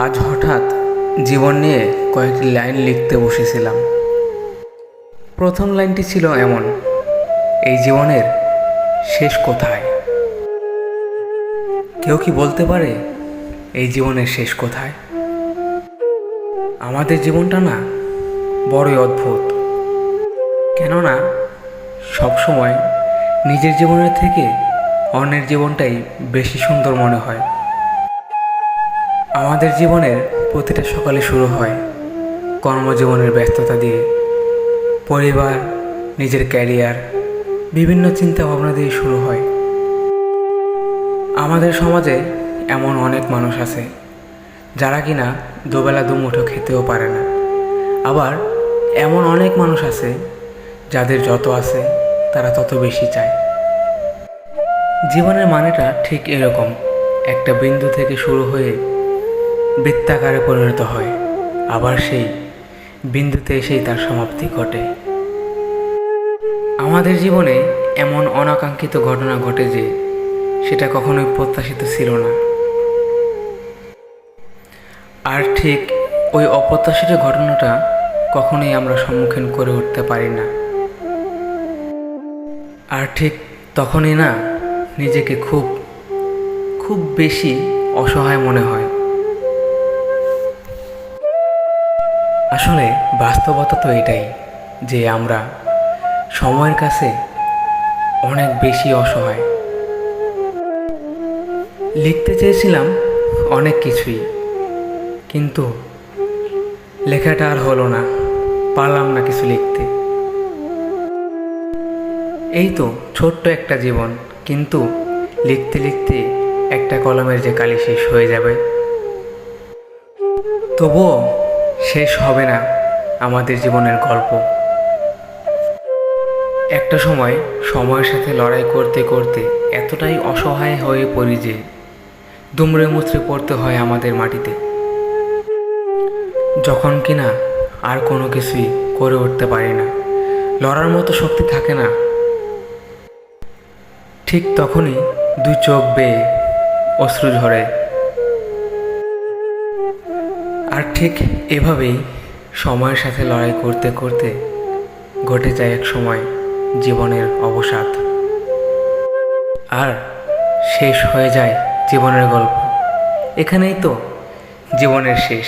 আজ হঠাৎ জীবন নিয়ে কয়েকটি লাইন লিখতে বসেছিলাম। প্রথম লাইনটি ছিল এমন: এই জীবনের শেষ কোথায়? কেউ কি বলতে পারে এই জীবনের শেষ কোথায়? আমাদের জীবনটা না বড়ই অদ্ভুত। কেননা সবসময় নিজের জীবনের থেকে অন্যের জীবনটাই বেশি সুন্দর মনে হয়। আমাদের জীবনের প্রতিটা সকালে শুরু হয় কর্মজীবনের ব্যস্ততা দিয়ে, পরিবার, নিজের ক্যারিয়ার, বিভিন্ন চিন্তা ভাবনা দিয়ে শুরু হয়। আমাদের সমাজে এমন অনেক মানুষ আছে যারা কিনা দুবেলা দুমুঠো খেতেও পারে না। আবার এমন অনেক মানুষ আছে যাদের যত আছে তারা তত বেশি চায়। জীবনের মানেটা ঠিক এরকম, একটা বিন্দু থেকে শুরু হয়ে বৃত্তাকারে পরিণত হয়, আবার সেই বিন্দুতে এসেই তার সমাপ্তি ঘটে। আমাদের জীবনে এমন অনাকাঙ্ক্ষিত ঘটনা ঘটে যে সেটা কখনোই প্রত্যাশিত ছিল না। আর ঠিক ওই অপ্রত্যাশিত ঘটনাটা কখনোই আমরা সম্মুখীন করে উঠতে পারি না। আর ঠিক তখনই না নিজেকে খুব খুব বেশি অসহায় মনে হয়। আসলে বাস্তবতা তো এটাই যে আমরা সময়ের কাছে অনেক বেশি অসহায়। লিখতে চেয়েছিলাম অনেক কিছুই, কিন্তু লেখাটা আর হলো না, পারলাম না কিছু লিখতে। এই তো ছোট্ট একটা জীবন, কিন্তু লিখতে লিখতে একটা কলমের যে কালি শেষ হয়ে যাবে। তবুও শেষ হবে না আমাদের জীবনের গল্প। একটা সময় সময়ের সাথে লড়াই করতে করতে এতটাই অসহায় হয়ে পড়ি যে দুমড়ে মুচড়ে পড়তে হয় আমাদের মাটিতে। যখন কিনা আর কোনো কিছুই করে উঠতে পারি না, লড়ার মতো শক্তি থাকে না, ঠিক তখনই দুই চোখ বেয়ে অশ্রু ঝরে। আর ঠিক এভাবেই সময়ের সাথে লড়াই করতে করতে ঘটে যায় এক সময় জীবনের অবসাদ, আর শেষ হয়ে যায় জীবনের গল্প। এখানেই তো জীবনের শেষ।